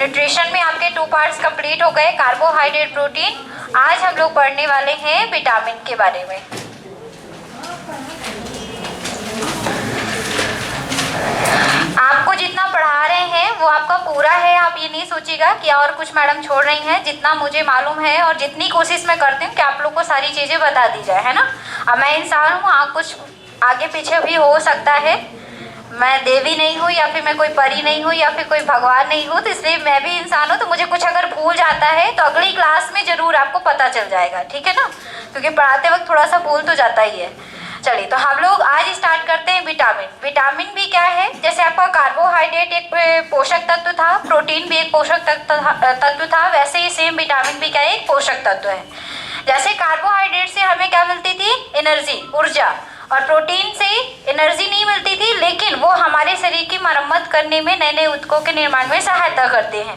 Nutrition में आपके 2 parts complete हो गए, कार्बोहाइड्रेट, प्रोटीन। आज हम लोग पढ़ने वाले हैं विटामिन के बारे में। आपको जितना पढ़ा रहे हैं वो आपका पूरा है, आप ये नहीं सोचिएगा कि और कुछ मैडम छोड़ रही हैं। जितना मुझे मालूम है और जितनी कोशिश मैं करती हूँ कि आप लोग को सारी चीज़ें बता दी जाए, है ना। अब मैं इंसान हूँ, कुछ आगे पीछे भी हो सकता है, मैं देवी नहीं हूँ या फिर मैं कोई परी नहीं हूँ या फिर कोई भगवान नहीं हूँ, तो इसलिए मैं भी इंसान हूँ। तो मुझे कुछ अगर भूल जाता है तो अगली क्लास में ज़रूर आपको पता चल जाएगा, ठीक है ना, क्योंकि पढ़ाते वक्त थोड़ा सा भूल तो जाता ही है। चलिए, तो हम लोग आज स्टार्ट करते हैं विटामिन। विटामिन भी क्या है, जैसे आपका कार्बोहाइड्रेट एक पोषक तत्व था, प्रोटीन भी एक पोषक तत्व था, वैसे ही सेम विटामिन भी क्या है, एक पोषक तत्व है। जैसे कार्बोहाइड्रेट से हमें क्या मिलती थी, एनर्जी, ऊर्जा, और प्रोटीन से एनर्जी नहीं मिलती थी, लेकिन वो हमारे शरीर की मरम्मत करने में, नए नए ऊतकों के निर्माण में सहायता करते हैं।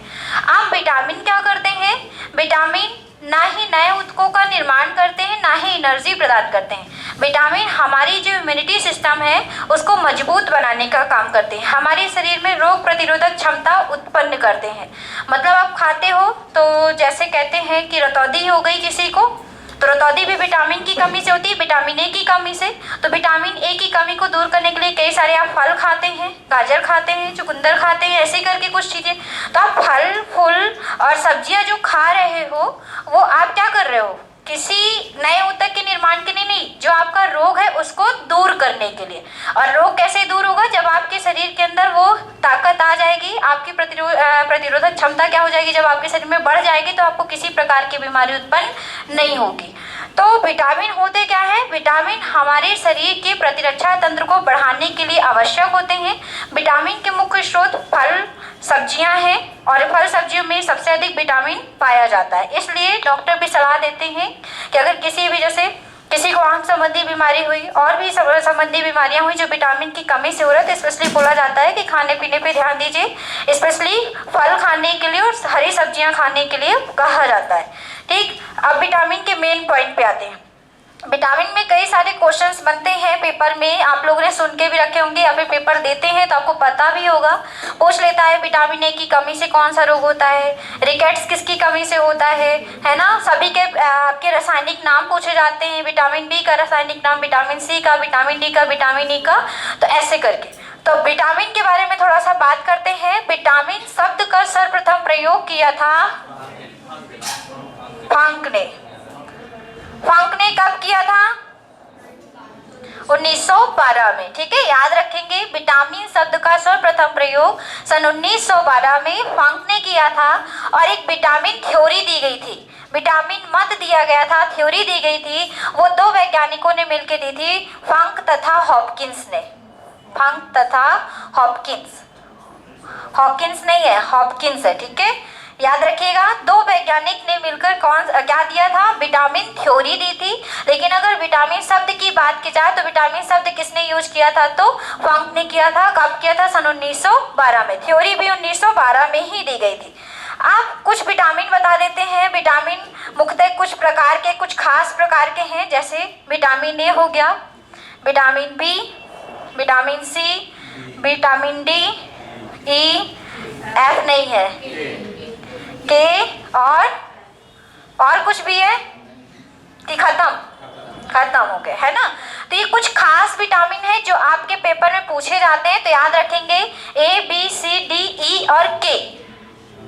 अब विटामिन क्या करते हैं, विटामिन ना ही नए ऊतकों का निर्माण करते हैं, ना ही एनर्जी प्रदान करते हैं। विटामिन हमारी जो इम्यूनिटी सिस्टम है उसको मजबूत बनाने का काम करते हैं, हमारे शरीर में रोग प्रतिरोधक क्षमता उत्पन्न करते हैं। मतलब आप खाते हो तो जैसे कहते हैं कि रतौंधी हो गई किसी को, तो रतौंधी भी विटामिन की कमी से होती है, विटामिन ए की कमी से। तो विटामिन ए की कमी को दूर करने के लिए कई सारे आप फल खाते हैं, गाजर खाते हैं, चुकंदर खाते हैं, ऐसे करके कुछ चीज़ें। तो आप फल फूल और सब्जियां जो खा रहे हो वो आप क्या कर रहे हो, किसी नए ऊतक के निर्माण के लिए नहीं, जो आपका रोग है उसको दूर करने के लिए। और रोग कैसे दूर होगा, जब आपके शरीर के अंदर वो ताकत आ जाएगी, आपकी प्रतिरोधक क्षमता क्या हो जाएगी, जब आपके शरीर में बढ़ जाएगी तो आपको किसी प्रकार की बीमारी उत्पन्न नहीं होगी। तो विटामिन होते क्या है, विटामिन हमारे शरीर के प्रतिरक्षा तंत्र को बढ़ाने के लिए आवश्यक होते हैं। विटामिन के मुख्य स्रोत फल सब्जियां हैं, और फल सब्जियों में सबसे अधिक विटामिन पाया जाता है। इसलिए डॉक्टर भी सलाह देते हैं कि अगर किसी भी, जैसे किसी को आंख संबंधी बीमारी हुई और भी संबंधी बीमारियां हुई जो विटामिन की कमी से हो रहा है, तो स्पेशली बोला जाता है कि खाने पीने पे ध्यान दीजिए, स्पेशली फल खाने के लिए और हरी सब्जियां खाने के लिए कहा जाता है। ठीक, अब विटामिन के मेन पॉइंट पे आते हैं। विटामिन में कई सारे क्वेश्चंस बनते हैं पेपर में, आप लोगों ने सुन के भी रखे होंगे या फिर पेपर देते हैं तो आपको पता भी होगा। पूछ लेता है विटामिन ए की कमी से कौन सा रोग होता है, रिकेट्स किसकी कमी से होता है ना। सभी के आपके रासायनिक नाम पूछे जाते हैं, विटामिन बी का रासायनिक नाम, विटामिन सी का, विटामिन डी का, विटामिन ई का, तो ऐसे करके। तो विटामिन के बारे में थोड़ा सा बात करते हैं। विटामिन शब्द का सर्वप्रथम प्रयोग किया था फ्रांक ने। फ्रांक ने कब किया था, 1912 में। ठीक है, याद रखेंगे, विटामिन शब्द का सर्वप्रथम प्रयोग सन 1912 में फ्रांक ने किया था, और एक विटामिन थ्योरी दी गई थी, विटामिन मत दिया गया था, थ्योरी दी गई थी। वो 2 वैज्ञानिकों ने मिलकर दी थी, फ्रांक तथा हॉपकिंस ने। फ्रांक तथा हॉपकिंस, हॉकिंस नहीं है, हॉपकिंस है, ठीक है, याद रखिएगा। 2 वैज्ञानिक ने मिलकर क्या दिया था, विटामिन थ्योरी दी थी। लेकिन अगर विटामिन शब्द की बात की जाए तो विटामिन शब्द किसने यूज किया था, तो फ्रांक ने किया था। कब किया था, सन 1912 में। थ्योरी भी 1912 में ही दी गई थी। आप कुछ विटामिन बता देते हैं। विटामिन मुख्यतः कुछ प्रकार के, कुछ खास प्रकार के हैं, जैसे विटामिन ए हो गया, vitamin B, vitamin C, vitamin D, E, F नहीं है, के, और कुछ भी है कि खत्म हो गए, है ना। तो ये कुछ खास विटामिन है जो आपके पेपर में पूछे जाते हैं, तो याद रखेंगे A B C D E और के,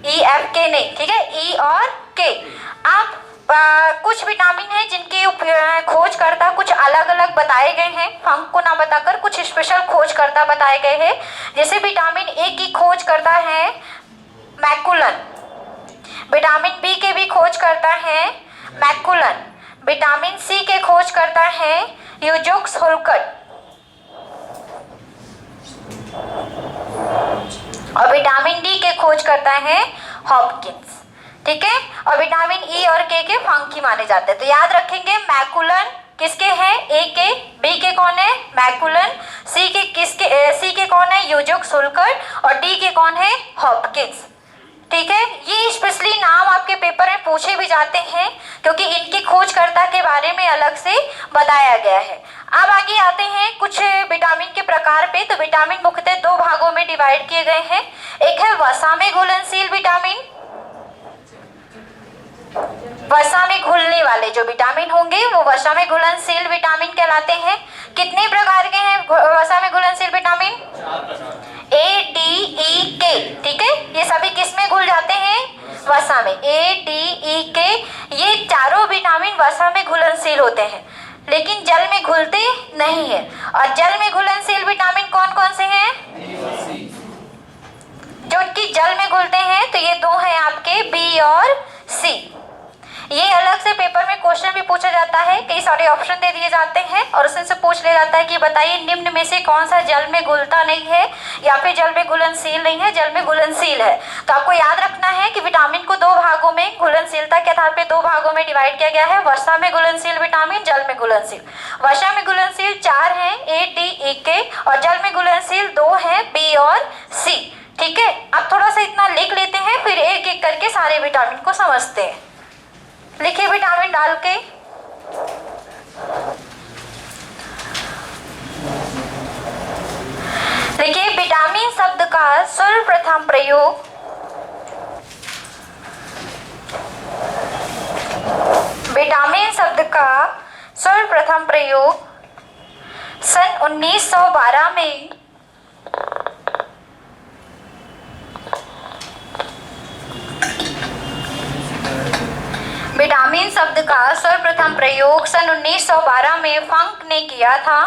ई एफ के नहीं, ठीक है, ई और के। आप कुछ विटामिन है जिनके खोजकर्ता कुछ अलग अलग बताए गए हैं, फ्रांक को ना बताकर कुछ स्पेशल खोजकर्ता बताए गए हैं। जैसे विटामिन ए की खोजकर्ता है मैकुलन, विटामिन बी के भी खोज करता है मैकुलन, विटामिन सी के खोज करता है यूजोक्स होल्कट, और विटामिन डी के खोज करता है हॉपकिंस। ठीक है, और विटामिन ई और के फ्रांक माने जाते हैं। तो याद रखेंगे, मैकुलन किसके हैं, ए के, बी के कौन है, मैकुलन, सी के कौन है, यूजोक्स होल्कट, और डी के कौन है, हॉपकिंस। ठीक है, ये स्पेशली नाम आपके पेपर में पूछे भी जाते हैं क्योंकि इनके खोजकर्ता के बारे में अलग से बताया गया है। अब आगे आते हैं कुछ विटामिन के प्रकार पे। तो विटामिन मुख्यतः दो भागों में डिवाइड किए गए हैं। एक है वसा में घुलनशील विटामिन, वसा में घुलने वाले जो विटामिन होंगे वो वसा में घुलनशील विटामिन कहलाते हैं। कितने प्रकार के हैं वसा में घुलनशील विटामिन? ए, डी, ई, के। ठीक है, ये सभी किस में घुल जाते हैं? वसा में। ए, डी, ई, के, ये चारों विटामिन वसा में घुलनशील होते हैं, लेकिन जल में घुलते नहीं है। और जल में घुलनशील विटामिन कौन कौन से हैं? जो कि जल में घुलते हैं तो ये दो हैं आपके, बी और सी। ये अलग से पेपर में क्वेश्चन भी पूछा जाता है, कई सारे ऑप्शन दे दिए जाते हैं और उसमें से पूछ लिया जाता है कि बताइए निम्न में से कौन सा जल में घुलता नहीं है या फिर जल में घुलनशील नहीं है, जल में घुलनशील है। तो आपको याद रखना है कि विटामिन को दो भागों में घुलनशीलता के आधार पर दो भागों में डिवाइड किया गया है। वसा में घुलनशील विटामिन, जल में घुलनशील। वसा में घुलनशील 4 हैं, ए, डी, ई, के, और जल में घुलनशील 2 हैं, बी और सी। ठीक है, अब थोड़ा सा इतना लिख लेते हैं, फिर एक एक करके सारे विटामिन को समझते हैं। लिखिए विटामिन डाल के। देखिए विटामिन शब्द का सर्वप्रथम प्रयोग विटामिन शब्द का सर्वप्रथम प्रयोग सन 1912 में विटामिन शब्द का सर्वप्रथम प्रयोग सन 1912 में फंक ने किया था।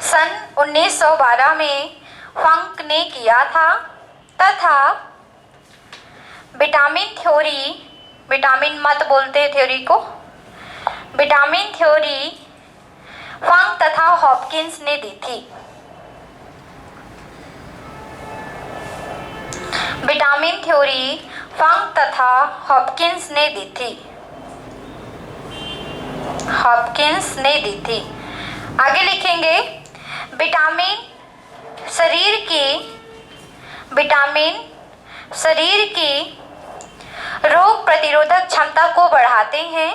सन 1912 में फंक ने किया था तथा विटामिन थ्योरी, विटामिन मत बोलते हैं थ्योरी को, विटामिन थ्योरी फंक तथा हॉपकिंस ने दी थी। विटामिन थ्योरी फंक तथा हॉपकिंस ने दी थी, हॉपकिंस ने दी थी। आगे लिखेंगे विटामिन शरीर की रोग प्रतिरोधक क्षमता को बढ़ाते हैं।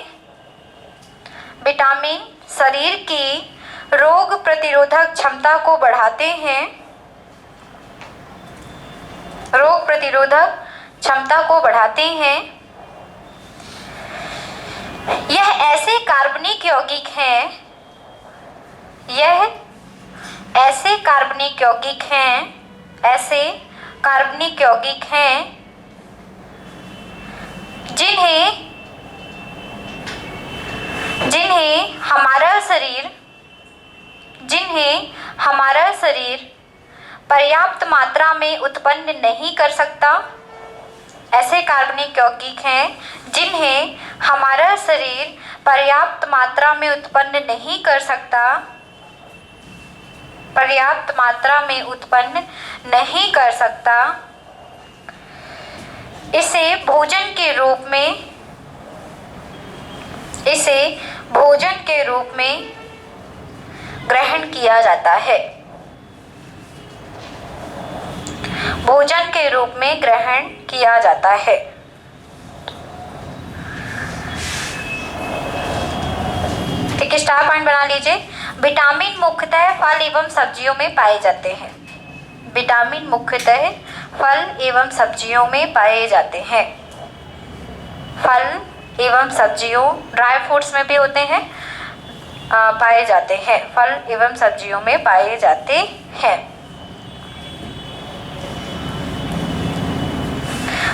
विटामिन शरीर की रोग प्रतिरोधक क्षमता को बढ़ाते हैं, रोग प्रतिरोधक क्षमता को बढ़ाते हैं। यह ऐसे कार्बनिक यौगिक हैं, यह ऐसे कार्बनिक यौगिक हैं, ऐसे कार्बनिक यौगिक हैं जिन्हें हमारा शरीर पर्याप्त मात्रा में उत्पन्न नहीं कर सकता। ऐसे कार्बनिक यौगिक हैं जिन्हें हमारा शरीर पर्याप्त मात्रा में उत्पन्न नहीं कर सकता, पर्याप्त मात्रा में उत्पन्न नहीं कर सकता। इसे भोजन के रूप में ग्रहण किया जाता है, भोजन के रूप में ग्रहण किया जाता है। ठीक है, स्टार पॉइंट बना लीजिए। विटामिन मुख्यतः फल एवं सब्जियों में पाए जाते हैं। विटामिन मुख्यतः फल एवं सब्जियों में पाए जाते हैं। फल एवं सब्जियों, ड्राई फ्रूट्स में भी होते हैं, पाए जाते हैं। फल एवं सब्जियों में पाए जाते हैं।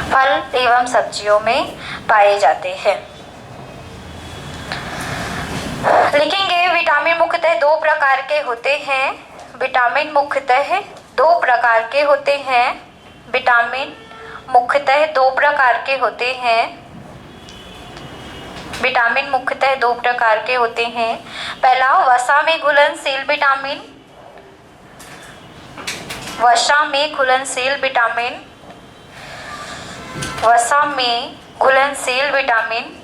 फल एवं सब्जियों में पाए जाते हैं। लिखेंगे विटामिन मुख्यतः दो प्रकार के होते हैं। विटामिन मुख्यतः दो प्रकार के होते हैं। विटामिन मुख्यतः दो प्रकार के होते हैं। विटामिन मुख्यतः दो प्रकार के होते हैं। पहला वसा में घुलनशील विटामिन, वसा में घुलनशील विटामिन, वसा में घुलनशील विटामिन।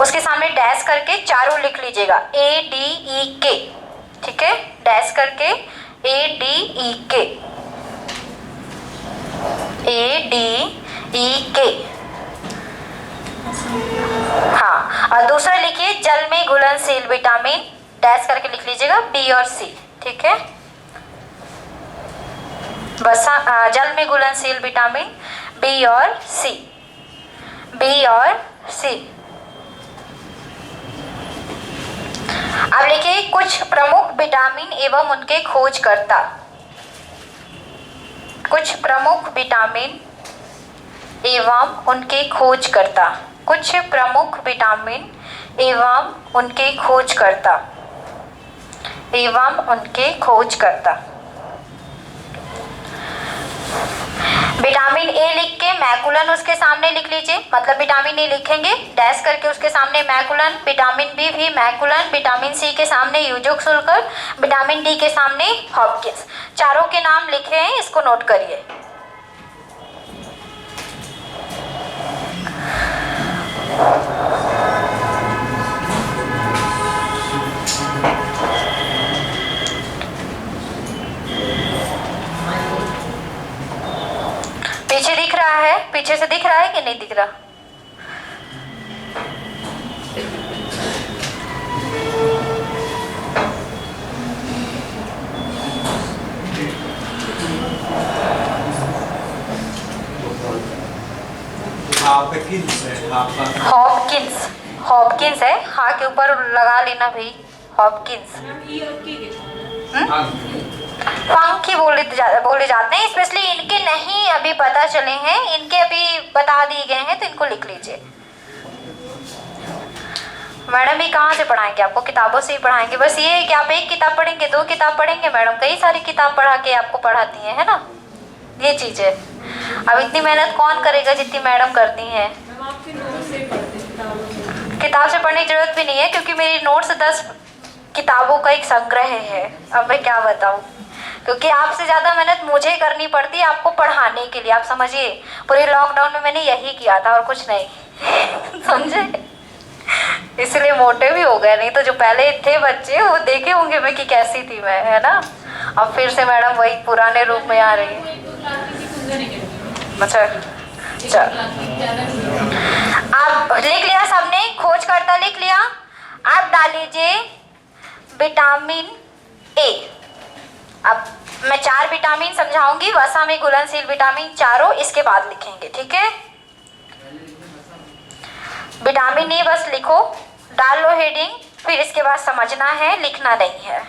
उसके सामने डैश करके चारों लिख लीजिएगा, ए, डी, ई, के। ठीक है, डैश करके ए, डी, ई, के, ए, डी, ई, के। हाँ, और दूसरा लिखिए जल में घुलनशील विटामिन, डैश करके लिख लीजिएगा बी और सी, ठीक है। बस जल में घुलनशील विटामिन बी और सी, बी और सी। अब लिखिए कुछ प्रमुख विटामिन एवं उनके खोजकर्ता, कुछ प्रमुख विटामिन एवं उनके खोजकर्ता, कुछ प्रमुख विटामिन एवं उनके खोजकर्ता, एवं उनके खोजकर्ता। विटामिन ए लिख के मैकुलन उसके सामने लिख लीजिए, मतलब विटामिन ए लिखेंगे डैश करके उसके सामने मैकुलन, विटामिन बी भी मैकुलन, विटामिन सी के सामने यूजोक्सुल्कर, विटामिन डी के सामने हॉपकिंस। चारों के नाम लिखे हैं, इसको नोट करिए। पीछे दिख रहा है, पीछे से दिख रहा है कि नहीं दिख रहा? हॉपकिंस, हॉपकिंस है, हाँ के ऊपर लगा लेना भाई, हॉपकिंस। फंक ही बोले जाते हैं, स्पेशली इनके नहीं अभी पता चले हैं, इनके अभी बता दिए गए हैं, तो इनको लिख लीजिए। मैडम भी कहाँ से पढ़ाएंगे आपको? किताबों से ही पढ़ाएंगे। बस ये है कि आप एक किताब पढ़ेंगे, दो किताब पढ़ेंगे, मैडम कई सारी किताब पढ़ा के आपको पढ़ाती है ना, ये चीज़ है। अब इतनी मेहनत कौन करेगा जितनी मैडम करती हैं? किताब से पढ़ने की जरूरत भी नहीं है, क्योंकि मेरी नोट्स 10 किताबों का एक संग्रह है। अब मैं क्या बताऊँ, क्योंकि आपसे ज़्यादा मेहनत मुझे करनी पड़ती है आपको पढ़ाने के लिए, आप समझिए। पूरे लॉकडाउन में मैंने यही किया था और कुछ नहीं समझे, इसलिए मोटे भी हो गए, नहीं तो जो पहले थे बच्चे वो देखे होंगे मैं कि कैसी थी मैं, है ना। अब फिर से मैडम वही पुराने रूप में आ रही है। अच्छा चल, आप लिख लिया सबने, खोजकर्ता लिख लिया। आप डाल लीजिए विटामिन ए। अब मैं 4 विटामिन समझाऊंगी, वसा में घुलनशील विटामिन चारों, इसके बाद लिखेंगे, ठीक है। विटामिन ए बस लिखो, डाल लो हेडिंग, फिर इसके बाद समझना है, लिखना नहीं है।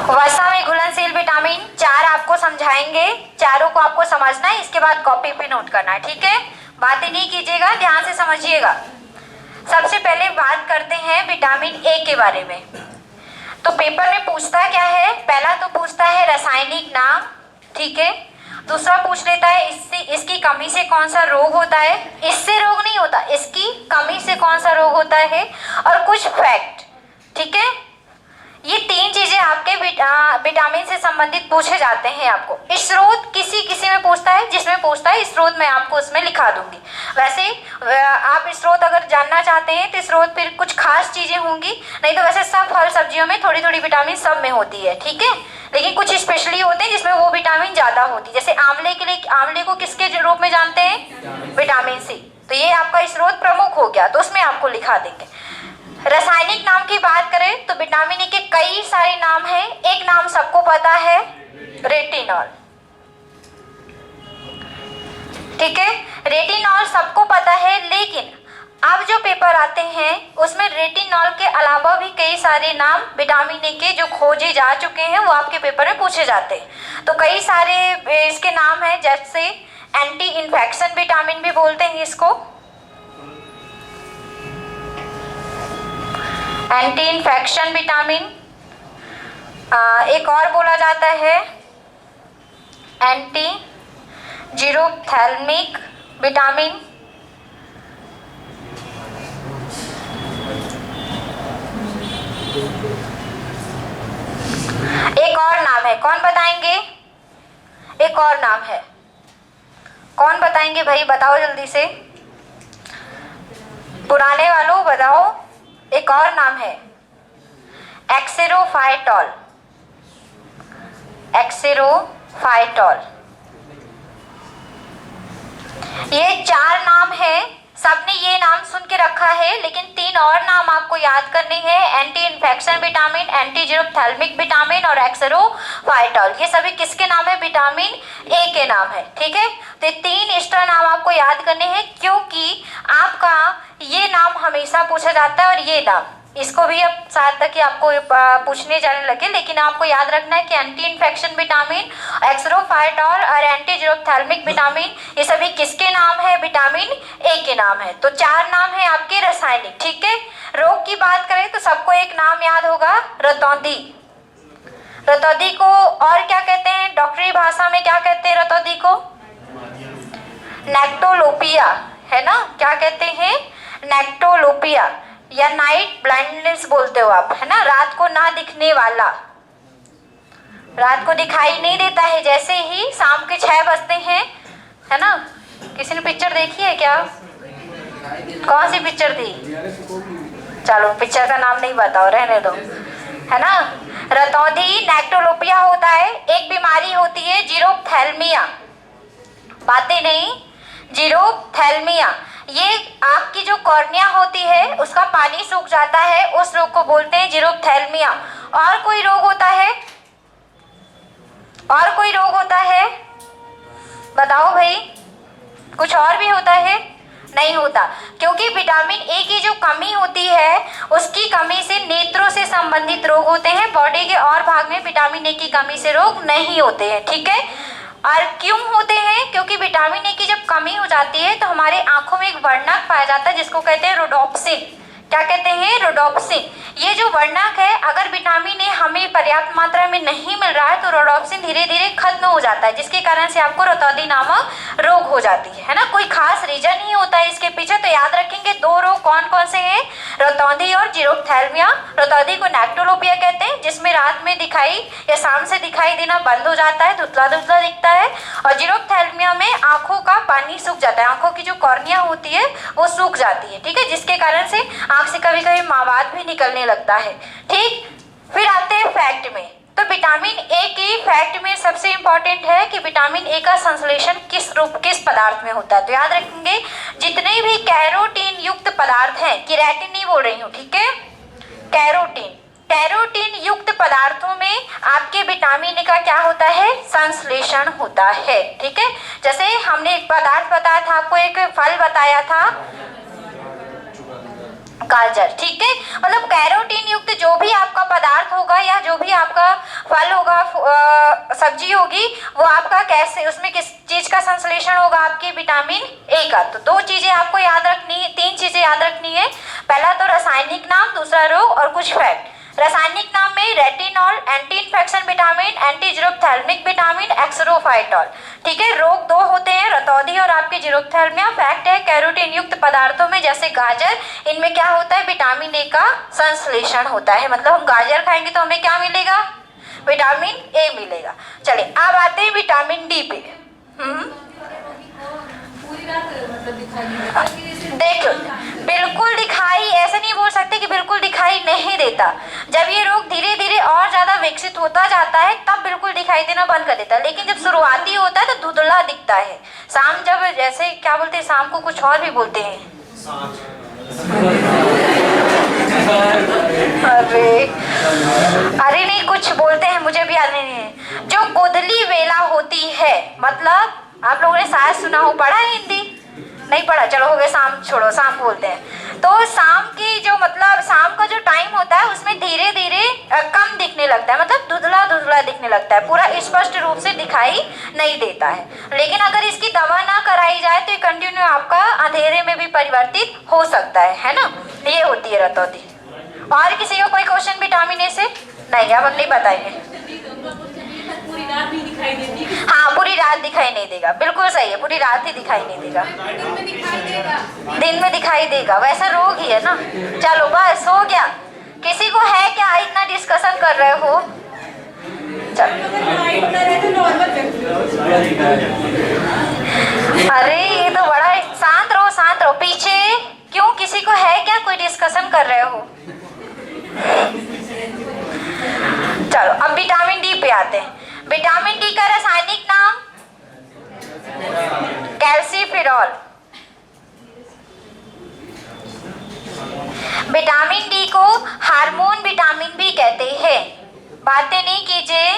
वसा में घुलनशील विटामिन 4 आपको समझाएंगे, चारों को आपको समझना है, इसके बाद कॉपी पे नोट करना है, ठीक है। बातें नहीं कीजिएगा, ध्यान से समझिएगा। सबसे पहले बात करते हैं विटामिन ए के बारे में। तो पेपर में पूछता क्या है, पहला तो पूछता है रासायनिक नाम, ठीक है। दूसरा पूछ लेता है इसकी कमी से कौन सा रोग होता है, इससे रोग नहीं होता, इसकी कमी से कौन सा रोग होता है, और कुछ फैक्ट, ठीक है। ये 3 चीजें आपके विटामिन से संबंधित पूछे जाते हैं आपको। स्रोत किसी में पूछता है, जिसमें पूछता है स्रोत मैं आपको उसमें लिखा दूंगी। वैसे आप स्रोत अगर जानना चाहते हैं तो स्रोत फिर कुछ खास चीजें होंगी, नहीं तो वैसे सब फल सब्जियों में थोड़ी थोड़ी विटामिन सब में होती है, ठीक है। लेकिन कुछ स्पेशली होते हैं जिसमें वो विटामिन ज्यादा होती है। जैसे आंवले के लिए, आंवले को किसके रूप में जानते हैं? Vitamin C. तो ये आपका स्रोत प्रमुख हो गया, तो उसमें आपको लिखा देंगे। रासायनिक नाम की बात करें तो विटामिन ए के कई सारे नाम हैं। एक नाम सबको पता है, रेटिनॉल, ठीक है। रेटिनॉल सबको पता है, लेकिन अब जो पेपर आते हैं उसमें रेटिनॉल के अलावा भी कई सारे नाम विटामिन ए के जो खोजे जा चुके हैं वो आपके पेपर में पूछे जाते हैं। तो कई सारे इसके नाम हैं, जैसे एंटी इन्फेक्शन विटामिन भी बोलते हैं इसको, एंटी इन्फेक्शन विटामिन। एक और बोला जाता है एंटी जीरोप्थैल्मिक विटामिन। एक और नाम है, कौन बताएंगे? एक और नाम है, कौन बताएंगे भाई? बताओ जल्दी से, पुराने वालों बताओ। एक और नाम है एक्सेरोफाइटॉल। एक्सेरोफाइटॉल। ये 4 नाम है, सबने ये नाम सुन के रखा है, लेकिन 3 और नाम आपको याद करने हैं। Anti infection vitamin, anti xerophthalmic vitamin और एक्सेरोफाइटॉल। ये सभी किसके नाम है? विटामिन ए के नाम है। ठीक है, तो ये 3 एक्स्ट्रा नाम आपको याद करने हैं, क्योंकि आपका ये नाम हमेशा पूछा जाता है और ये नाम, इसको भी अब साथ तक ही आपको पूछने जाने लगे, लेकिन आपको याद रखना है कि एंटी इन्फेक्शन विटामिन, एक्सेरोफाइटॉल और एंटी जीरोप्थैल्मिक विटामिन ये सभी किसके नाम है? विटामिन ए के नाम है। तो 4 नाम है आपके रासायनिक। ठीक है, रोग की बात करें तो सबको एक नाम याद होगा, रतौंधी। रतौंधी को और क्या कहते हैं? डॉक्टरी भाषा में क्या कहते हैं रतौंधी को? नेक्टोलोपिया, है ना? क्या कहते हैं? नेक्टोलोपिया या नाइट ब्लाइंडनेस बोलते हो आप, है ना? रात को ना दिखने वाला, रात को दिखाई नहीं देता है। जैसे ही शाम के 6 बजते हैं, है ना? किसी ने पिक्चर देखी है क्या? कौन सी पिक्चर थी? चलो पिक्चर का नाम नहीं बताओ, रहने दो, है ना? रतौंधी नेक्टोलोपिया होता है। एक बीमारी होती है जीरोप्थैल्मिया, बातें नहीं, जीरोप्थैल्मिया। ये आँख की जो कॉर्निया होती है उसका पानी सूख जाता है, उस रोग को बोलते हैं जीरोप्थैल्मिया। और कोई रोग होता है? और कोई रोग होता है? बताओ भाई, कुछ और भी होता है? नहीं होता, क्योंकि विटामिन ए की जो कमी होती है उसकी कमी से नेत्रों से संबंधित रोग होते हैं। बॉडी के और भाग में विटामिन ए की कमी से रोग नहीं होते हैं। ठीक है, और क्यों होते हैं? क्योंकि विटामिन ए की जब कमी हो जाती है तो हमारे आंखों में एक वर्णक पाया जाता है जिसको कहते हैं रोडोप्सिन। क्या कहते हैं? रोडोप्सिन। ये जो वर्णक है, अगर विटामिन ए हमें पर्याप्त मात्रा में नहीं मिल रहा है तो रोडोप्सिन धीरे धीरे खत्म हो जाता है, जिसके कारण से आपको रतौंधी नामक रोग हो जाती है ना? कोई खास रीजन नहीं होता है इसके पीछे। तो याद रखेंगे 2 रोग कौन कौन से हैं? रतौंधी और जीरोप्थैल्मिया। रतौंधी को नेक्टोलोपिया कहते हैं, जिसमें रात में दिखाई या शाम से दिखाई देना बंद हो जाता है, धुंधला धुंधला दिखता है। और जीरोप्थैल्मिया में आंखों का पानी सूख जाता है, आंखों की जो कॉर्निया होती है वो सूख जाती है। ठीक है, जिसके कारण से आंख से कभी कभी मावाद भी निकलने लगता है। ठीक, फिर आते हैं फैक्ट में। तो विटामिन ए की फैक्ट में सबसे इंपॉर्टेंट है कि विटामिन ए का संश्लेषण किस पदार्थ में होता है। तो याद रखेंगे जितने भी कैरोटीन युक्त पदार्थ हैं, केराटिन नहीं बोल रही हूँ, ठीक है, कैरोटीन, कैरोटीन युक्त पदार्थों में आपके विटामिन ए का क्या होता है? संश्लेषण होता है। ठीक है, जैसे हमने एक पदार्थ बताया था आपको, एक फल बताया था गाजर। ठीक है, मतलब कैरोटीन युक्त जो भी आपका पदार्थ होगा या जो भी आपका फल होगा, सब्जी होगी, वो आपका कैसे, उसमें किस चीज का संश्लेषण होगा? आपके विटामिन ए का। तो 2 चीजें आपको याद रखनी है, 3 चीजें याद रखनी है। पहला तो रासायनिक नाम, दूसरा रोग और कुछ फैक्ट। रासायनिक नाम में retinol, anti infection vitamin, anti xerophthalmic vitamin, axerophthol. ठीक है, रोग 2 होते हैं, रतौंधी और आपके जीरोप्थैल्मिया। फैक्ट है कैरोटीन युक्त पदार्थों में जैसे गाजर, इनमें क्या होता है? विटामिन ए का संश्लेषण होता है। मतलब हम गाजर खाएंगे तो हमें क्या मिलेगा? विटामिन ए मिलेगा। चलिए अब आते हैं विटामिन डी पे। देखो, बिल्कुल दिखाई ऐसे नहीं बोल सकते कि बिल्कुल दिखाई नहीं देता। जब ये रोग धीरे धीरे और ज्यादा विकसित होता जाता है तब बिल्कुल दिखाई देना बंद कर देता है, लेकिन जब शुरुआती होता है तो धुंधला दिखता है। शाम जब जैसे क्या बोलते हैं, शाम को कुछ और भी बोलते हैं, अरे नहीं कुछ बोलते हैं, मुझे भी याद नहीं है। जो गोधली वेला होती है, मतलब आप लोगों ने शायद सुना हो, पढ़ा है हिंदी? नहीं पढ़ा, चलो हो गया, शाम छोड़ो, शाम बोलते हैं। तो शाम की जो मतलब शाम का जो टाइम होता है उसमें धीरे धीरे कम दिखने लगता है, मतलब धुंधला धुंधला दिखने लगता है, पूरा स्पष्ट रूप से दिखाई नहीं देता है। लेकिन अगर इसकी दवा ना कराई जाए तो ये कंटिन्यू आपका अंधेरे में भी परिवर्तित हो सकता है ना? ये होती है रतौंधी। और किसी को कोई क्वेश्चन विटामिन ए से? नहीं, अब हम नहीं बताएंगे। हाँ, पूरी रात दिखाई नहीं देगा, बिल्कुल सही है, पूरी रात ही दिखाई नहीं देगा, दिन में दिखाई देगा, वैसा रोग ही है ना। चलो बस हो गया। किसी को है क्या? इतना डिस्कशन कर रहे हो, चलो। अरे ये तो बड़ा, शांत रहो शांत रहो। पीछे क्यों, किसी को है क्या? कोई डिस्कशन परेशान कर रहे हो। चलो अब विटामिन डी पे आते हैं। विटामिन डी का रासायनिक नाम कैल्सीफेरॉल। विटामिन डी को हार्मोन विटामिन भी कहते हैं, बातें नहीं कीजिए,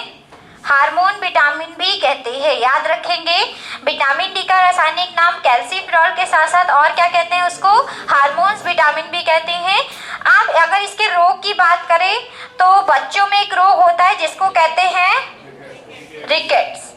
हार्मोन विटामिन भी कहते हैं, याद रखेंगे। विटामिन डी का रासायनिक नाम कैल्सीफेरॉल के साथ साथ और क्या कहते हैं उसको, हार्मोन्स विटामिन भी कहते हैं। आप अगर इसके रोग की बात करें तो बच्चों में एक रोग होता है जिसको कहते हैं रिकेट्स,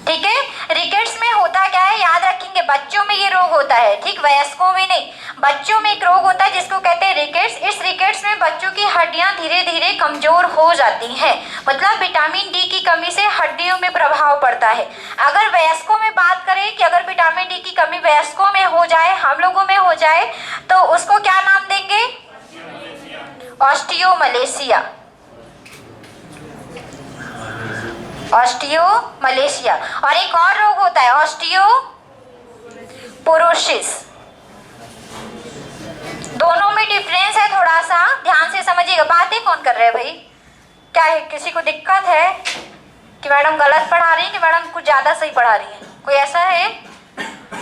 ठीक है। रिकेट्स में होता क्या है, याद रखेंगे, बच्चों में ये रोग होता है, ठीक, वयस्कों में नहीं, बच्चों में एक रोग होता है जिसको कहते हैं रिकेट्स। इस रिकेट्स में बच्चों की हड्डियां धीरे धीरे कमजोर हो जाती हैं, मतलब विटामिन डी की कमी से हड्डियों में प्रभाव पड़ता है। अगर वयस्कों में बात करें कि अगर विटामिन डी की कमी वयस्कों में हो जाए, हम लोगों में हो जाए, तो उसको क्या नाम देंगे, ऑस्टियोमलेशिया, ऑस्टियोमलेशिया। और एक और रोग होता है ऑस्टियोपोरोसिस। दोनों में डिफरेंस है, थोड़ा सा ध्यान से समझिएगा। बातें कौन कर रहे हैं भाई, क्या है, किसी को दिक्कत है कि मैडम गलत पढ़ा रही है कि मैडम कुछ ज़्यादा सही पढ़ा रही है, कोई ऐसा है?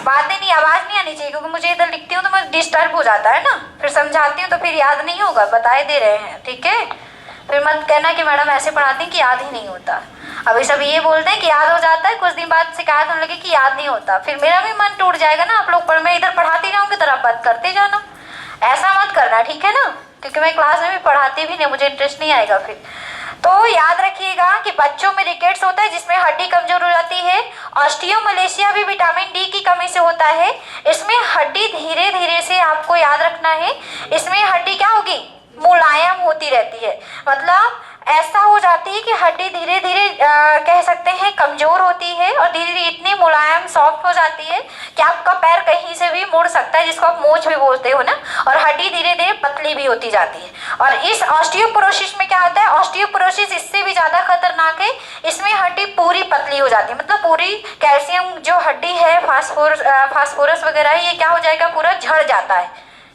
बातें नहीं, आवाज़ नहीं आनी चाहिए, क्योंकि मुझे इधर लिखती हूँ तो मैं डिस्टर्ब हो जाता है ना, फिर समझाती हूँ तो फिर याद नहीं होगा, बताए दे रहे हैं, ठीक है। फिर मत कहना कि मैडम ऐसे पढ़ाती हैं कि याद ही नहीं होता। अभी सब ये बोलते हैं कि याद हो जाता है, कुछ दिन बाद शिकायत होने लगी कि याद नहीं होता, फिर मेरा भी मन टूट जाएगा ना। आप लोग पर मैं इधर पढ़ाती जाऊँगी तो आप बात करते जाना, ऐसा मत करना, ठीक है ना, क्योंकि मैं क्लास में भी पढ़ाती भी नहीं, मुझे इंटरेस्ट नहीं आएगा फिर। तो याद रखिएगा कि बच्चों में रिकेट्स होता है जिसमें हड्डी कमजोर हो जाती है। ऑस्टियोमलेशिया भी विटामिन डी की कमी से होता है। इसमें हड्डी धीरे धीरे से, आपको याद रखना है, इसमें हड्डी क्या होगी, मुलायम होती रहती है, मतलब ऐसा हो जाती है कि हड्डी धीरे धीरे कह सकते हैं कमजोर होती है और धीरे धीरे इतनी मुलायम सॉफ्ट हो जाती है कि आपका पैर कहीं से भी मुड़ सकता है, जिसको आप मोच भी बोलते हो ना, और हड्डी धीरे धीरे पतली भी होती जाती है। और इस ऑस्टियोपोरोसिस में क्या होता है, ऑस्टियोपोरोसिस इससे भी ज़्यादा खतरनाक है, इसमें हड्डी पूरी पतली हो जाती है, मतलब पूरी कैल्शियम जो हड्डी है, फास्फोरस वगैरह, ये क्या हो जाएगा, पूरा झड़ जाता है,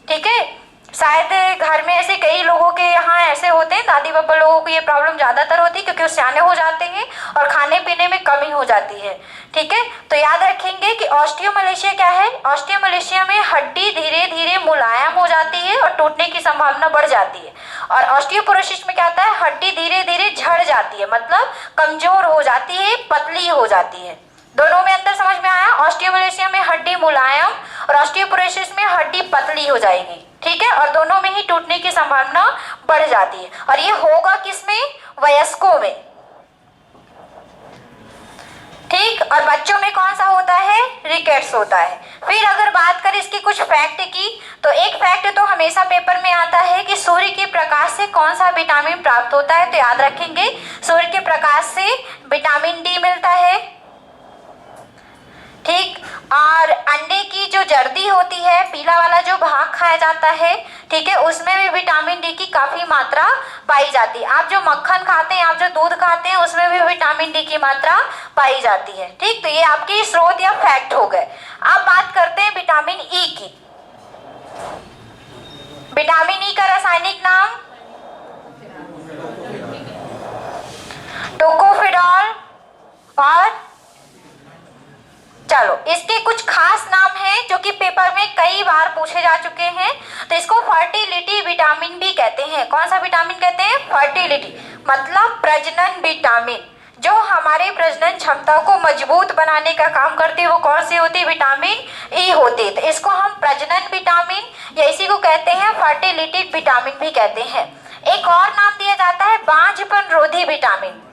ठीक है। शायद घर में ऐसे कई लोगों के यहाँ ऐसे होते हैं, दादी बाबा लोगों को ये प्रॉब्लम ज़्यादातर होती है क्योंकि वो सियाने हो जाते हैं और खाने पीने में कमी हो जाती है, ठीक है। तो याद रखेंगे कि ऑस्टियोमलेशिया क्या है, ऑस्टियोमलेशिया में हड्डी धीरे धीरे मुलायम हो जाती है और टूटने की संभावना बढ़ जाती है। और ऑस्टियोपोरोसिस में क्या होता है, हड्डी धीरे धीरे झड़ जाती है, मतलब कमजोर हो जाती है, पतली हो जाती है। दोनों में अंतर समझ में आया, ऑस्टियोमलेशिया में हड्डी मुलायम और ऑस्टियोपोरोसिस में हड्डी पतली हो जाएगी, ठीक है, और दोनों में ही टूटने की संभावना बढ़ जाती है। और ये होगा किसमें, वयस्कों में, ठीक। और बच्चों में कौन सा होता है, रिकेट्स होता है। फिर अगर बात करें इसकी कुछ फैक्ट की, तो एक फैक्ट तो हमेशा पेपर में आता है कि सूर्य के प्रकाश से कौन सा विटामिन प्राप्त होता है, तो याद रखेंगे सूर्य के प्रकाश से विटामिन डी मिलता है, ठीक। और अंडे की जो जर्दी होती है, पीला वाला जो भाग खाया जाता है, ठीक है, उसमें भी विटामिन डी की काफी मात्रा पाई जाती है। आप जो मक्खन खाते हैं, आप जो दूध खाते हैं, उसमें भी विटामिन डी की मात्रा पाई जाती है, ठीक। तो ये आपकी स्रोत या फैक्ट हो गए। अब बात करते हैं विटामिन ई की। विटामिन ई का रासायनिक नाम टोकोफेरॉल। और चलो इसके कुछ खास नाम हैं जो कि पेपर में कई बार पूछे जा चुके हैं। तो इसको फर्टिलिटी विटामिन भी कहते हैं। कौन सा विटामिन कहते हैं, फर्टिलिटी, मतलब प्रजनन विटामिन, जो हमारे प्रजनन क्षमता को मजबूत बनाने का काम करती है। वो कौन सी होती है, विटामिन ई होती है। तो इसको हम प्रजनन विटामिन या इसी को कहते हैं फर्टिलिटी विटामिन भी कहते हैं। एक और नाम दिया जाता है बांझपन रोधी विटामिन,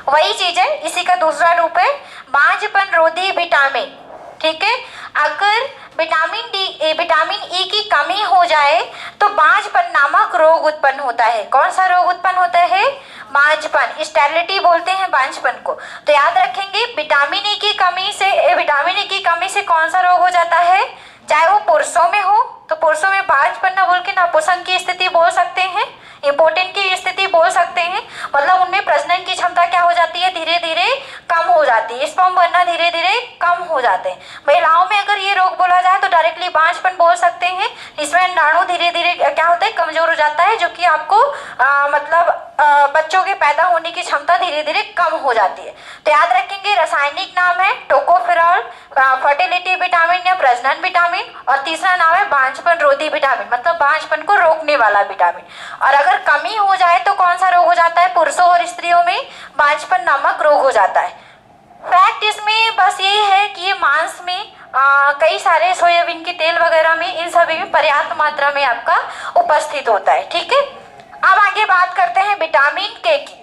वही चीज है, इसी का दूसरा रूप है बांझपन रोधी विटामिन, ठीक है। अगर विटामिन ई की कमी हो जाए तो बांझपन नामक रोग उत्पन्न होता है। कौन सा रोग उत्पन्न होता है, बांझपन, स्टेरिलिटी बोलते हैं बांझपन को। तो याद रखेंगे विटामिन ई की कमी से कौन सा रोग हो जाता है, चाहे वो पुरुषों में हो तो पुरुषों में बांझपन न बोल के नपुंसक की स्थिति बोल सकते हैं, इम्पोर्टेंट की स्थिति बोल सकते हैं, मतलब उनमें प्रजनन की क्षमता क्या हो जाती है, धीरे धीरे कम हो जाती है, स्पर्म बनना धीरे धीरे कम हो जाते हैं। महिलाओं में अगर ये रोग बोला जाए तो डायरेक्टली बांझपन बोल सकते हैं। इसमें अंडाणु धीरे धीरे क्या होता है, कमजोर हो जाता है, जो कि आपको बच्चों के पैदा होने की क्षमता धीरे धीरे कम हो जाती है। तो याद रखेंगे, रासायनिक नाम है टोकोफेरॉल, फर्टिलिटी विटामिन या प्रजनन विटामिन, और तीसरा नाम है बांझपन रोधी विटामिन, मतलब बांझपन को रोकने वाला विटामिन। और अगर कमी हो जाए तो कौन सा रोग हो जाता है, पुरुषों और स्त्रियों में बांझपन नामक रोग हो जाता है। फैक्ट इसमें बस ये है कि ये मांस में कई सारे सोयाबीन के तेल वगैरह में, इन सभी में पर्याप्त मात्रा में आपका उपस्थित होता है। ठीक है, अब आगे बात करते हैं विटामिन के की।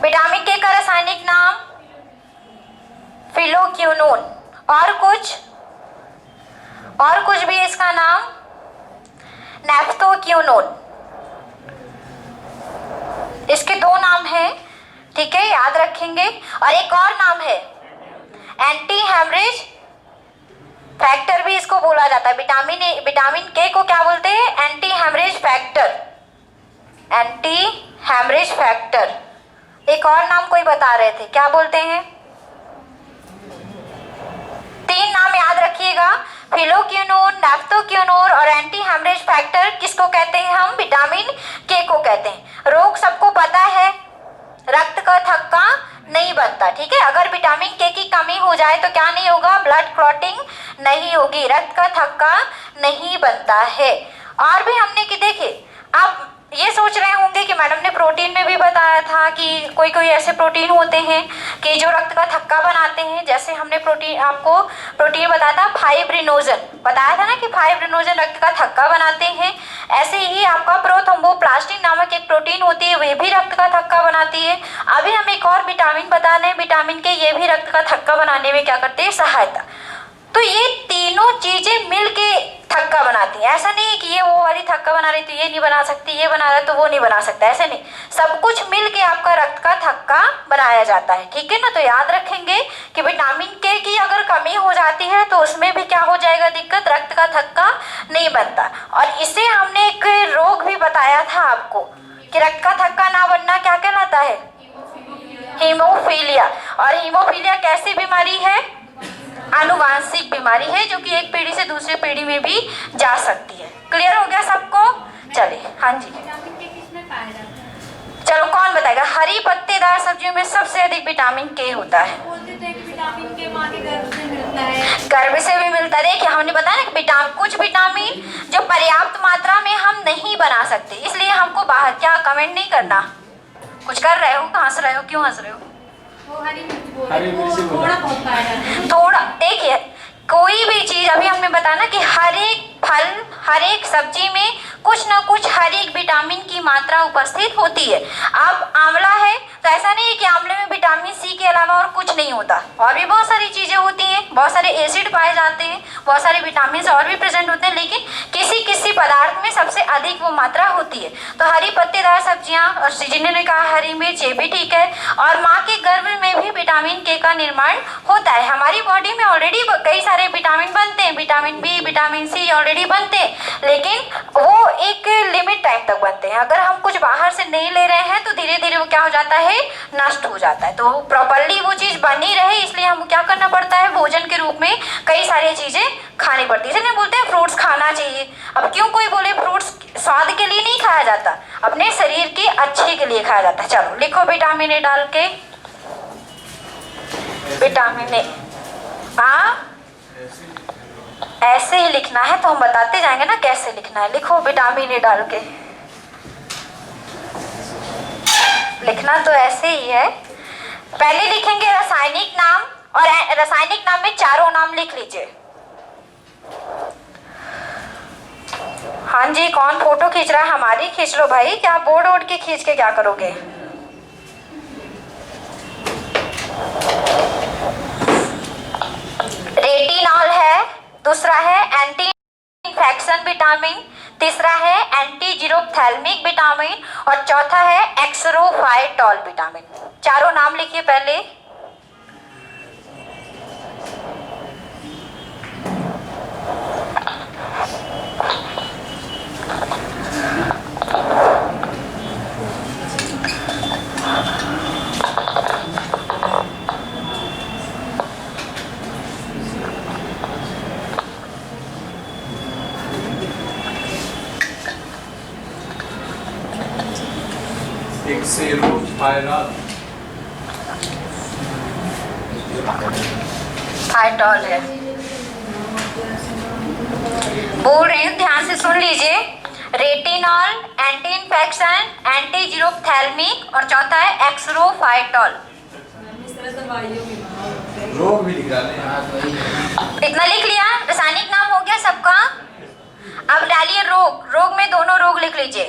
विटामिन के का रासायनिक नाम फिलोक्विनोन, और कुछ भी इसका नाम नेफ्थोक्विनोन। इसके दो नाम हैं, ठीक है, याद रखेंगे। और एक और नाम है एंटी हेमरेज फैक्टर भी इसको बोला जाता है। विटामिन के को क्या बोलते हैं, anti haemorrhage factor, anti haemorrhage factor. एक और नाम कोई बता रहे थे, क्या बोलते हैं, तीन नाम याद रखिएगा, फिलोक्विनोन, नेफ्थोक्विनोन और एंटी हेमरेज फैक्टर। किसको कहते हैं हम, विटामिन के को कहते हैं। रोग सबको पता है, रक्त का थक्का नहीं बनता। ठीक है, अगर विटामिन के की कमी हो जाए तो क्या नहीं होगा, ब्लड क्लॉटिंग नहीं होगी, रक्त का थक्का नहीं बनता है। और भी हमने कि देखिए, आप ये सोच रहे होंगे कि मैडम ने प्रोटीन में भी बताया था कि कोई कोई ऐसे प्रोटीन होते हैं कि जो रक्त का थक्का बनाते हैं। जैसे हमने आपको प्रोटीन बताया था फाइब्रिनोजन, बताया था ना कि फाइब्रिनोजन रक्त का थक्का बनाते हैं। ऐसे ही आपका प्रोथ्रोम्बोप्लास्टिन नामक एक प्रोटीन होती है, वे भी रक्त का थक्का बनाती है। अभी हम एक और विटामिन बता रहे हैं, विटामिन के, ये भी रक्त का थक्का बनाने में क्या करते हैं, सहायता। तो ये तीनों चीजें मिलके थक्का बनाती है। ऐसा नहीं है कि ये वो वाली थक्का बना रही तो ये नहीं बना सकती, ये बना रहा तो वो नहीं बना सकता, ऐसे नहीं, सब कुछ मिलके आपका रक्त का थक्का बनाया जाता है। ठीक है ना, तो याद रखेंगे कि विटामिन के की अगर कमी हो जाती है तो उसमें भी क्या हो जाएगा दिक्कत, रक्त का थक्का नहीं बनता। और इसे हमने एक रोग भी बताया था आपको कि रक्त का थक्का ना बनना क्या कहलाता है, हीमोफीलिया। और हीमोफीलिया कैसी बीमारी है, आनुवांशिक बीमारी है, जो कि एक पीढ़ी से दूसरी पीढ़ी में भी जा सकती है। क्लियर हो गया सबको, चलिए। हाँ जी, चलो कौन बताएगा, हरी पत्तेदार सब्जियों में सबसे अधिक विटामिन के होता है। विटामिन के माँ के गर्भ से मिलता है, गर्भ से भी मिलता है। देखिए हमने बताया ना कि कुछ विटामिन जो पर्याप्त मात्रा में हम नहीं बना सकते, इसलिए हमको बाहर, क्या कमेंट नहीं करना, कुछ कर रहे हो, हंस रहे हो, क्यों हंस रहे हो, हरी मिर्च बोल रहे हो, थोड़ा बहुत पाया जाता है। थोड़ा, देखिए कोई भी चीज, अभी हमने बताया ना कि हर एक फल, हर एक सब्जी में कुछ ना कुछ हर एक विटामिन की मात्रा उपस्थित होती है। अब आंवला है तो ऐसा नहीं है कि आंवले में विटामिन सी के अलावा और कुछ नहीं होता, और भी बहुत सारी चीजें होती हैं, बहुत सारे एसिड पाए जाते हैं, बहुत सारे विटामिन और भी प्रेजेंट होते हैं, लेकिन किसी किसी पदार्थ में सबसे अधिक वो मात्रा होती है। तो हरी पत्तेदार सब्जियां, और जिन्होंने कहा हरी मिर्च, ये भी ठीक है। और माँ के गर्भ में भी विटामिन के का निर्माण होता है। हमारी बॉडी में ऑलरेडी कई सारे विटामिन बनते हैं, vitamin B, vitamin C already बनते हैं, लेकिन वो एक लिमिट टाइम तक बनते हैं। अगर हम कुछ बाहर से नहीं ले रहे हैं तो धीरे धीरे वो क्या हो जाता है, नष्ट हो जाता है। तो प्रॉपरली वो चीज बनी रहे इसलिए हमको क्या करना पड़ता है, भोजन के रूप में कई सारी चीजें खानी पड़ती है। इसलिए बोलते हैं फ्रूट्स खाना चाहिए। अब क्यों कोई बोले फ्रूट्स स्वाद के लिए नहीं खाया जाता, अपने शरीर के अच्छे के लिए खाया जाता है। चलो लिखो विटामिन ए डाल के, विटामिन ए, हाँ ऐसे ही लिखना है, तो हम बताते जाएंगे ना कैसे लिखना है। लिखो विटामिन ए डाल के, लिखना तो ऐसे ही है। पहले लिखेंगे रासायनिक नाम, और रासायनिक नाम में चारों नाम लिख लीजिए। हाँ जी, कौन फोटो खींच रहा है, हमारी खींच लो भाई, क्या बोर्ड वोर्ड के खींच के क्या करोगे। रेटिनॉल है, दूसरा है एंटी इन्फेक्शन विटामिन, तीसरा है एंटी जीरोप्थैल्मिक विटामिन, और चौथा है एक्सरोफाइटॉल विटामिन। चारों नाम लिखिए पहले। फाइटॉल है। बोल रही हूँ, ध्यान से सुन लीजिए। रेटिनॉल, एंटी इन्फेक्शन, एंटी जीरोफ्थैल्मिक और चौथा है एक्सरोफाइटॉल। इस तरह दवाइयों की रोग भी लिख डाले हैं। इतना लिख लिया, रासायनिक नाम हो गया सबका। अब डालिए रोग। रोग में दोनों रोग लिख लीजिए,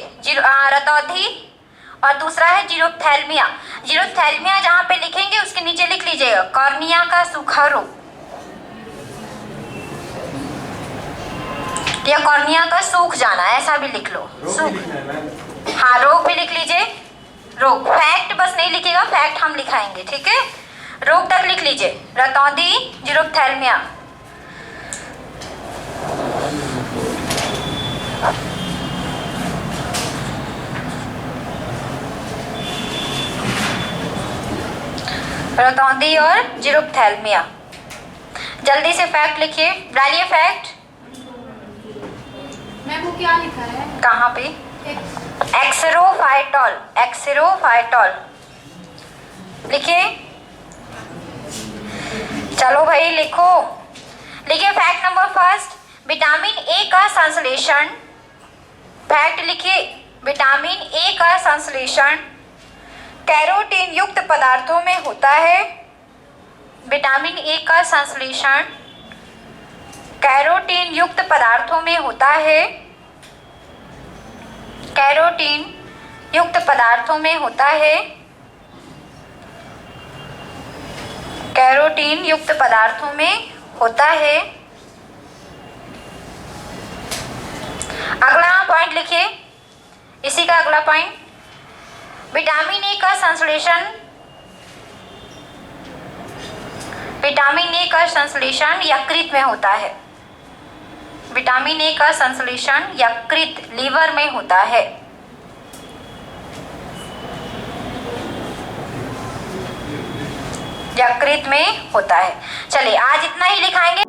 रतौंधी और दूसरा है जीरोफ्थैल्मिया। जीरोफ्थैल्मिया जहाँ पे लिखेंगे उसके नीचे लिख लीजिएगा कॉर्निया का सूखा रोग या कॉर्निया का सूख जाना, ऐसा भी लिख लो। रोग भी लिखना है मैम। हाँ, रोग भी लिख लीजिए। रोग, फैक्ट बस नहीं लिखेगा, फैक्ट हम लिखाएंगे, ठीक है। रोग तक लिख लीजिए, रतौंधी, जीरोफ्थैल्मिया। रतौंधी और जीरोफ्थैल्मिया। जल्दी से फैक्ट लिखिए, डालिए फैक्ट। मैं वो क्या लिखा है? कहाँ पे? एक्सरोफाइटॉल, एक्सरोफाइटॉल लिखिए। चलो भाई लिखो। लिखिए fact number first, vitamin A का संश्लेषण। फैक्ट लिखिए, विटामिन ए का संश्लेषण कैरोटीन युक्त पदार्थों में होता है। विटामिन ए का संश्लेषण कैरोटीन युक्त पदार्थों में होता है। कैरोटीन युक्त पदार्थों में होता है। कैरोटीन युक्त पदार्थों में होता है। अगला पॉइंट लिखिए, इसी का अगला पॉइंट, विटामिन ए का संश्लेषण, विटामिन ए का संश्लेषण यकृत में होता है। विटामिन ए का संश्लेषण यकृत, लीवर में होता है। यकृत में होता है। चलिए आज इतना ही लिखाएंगे।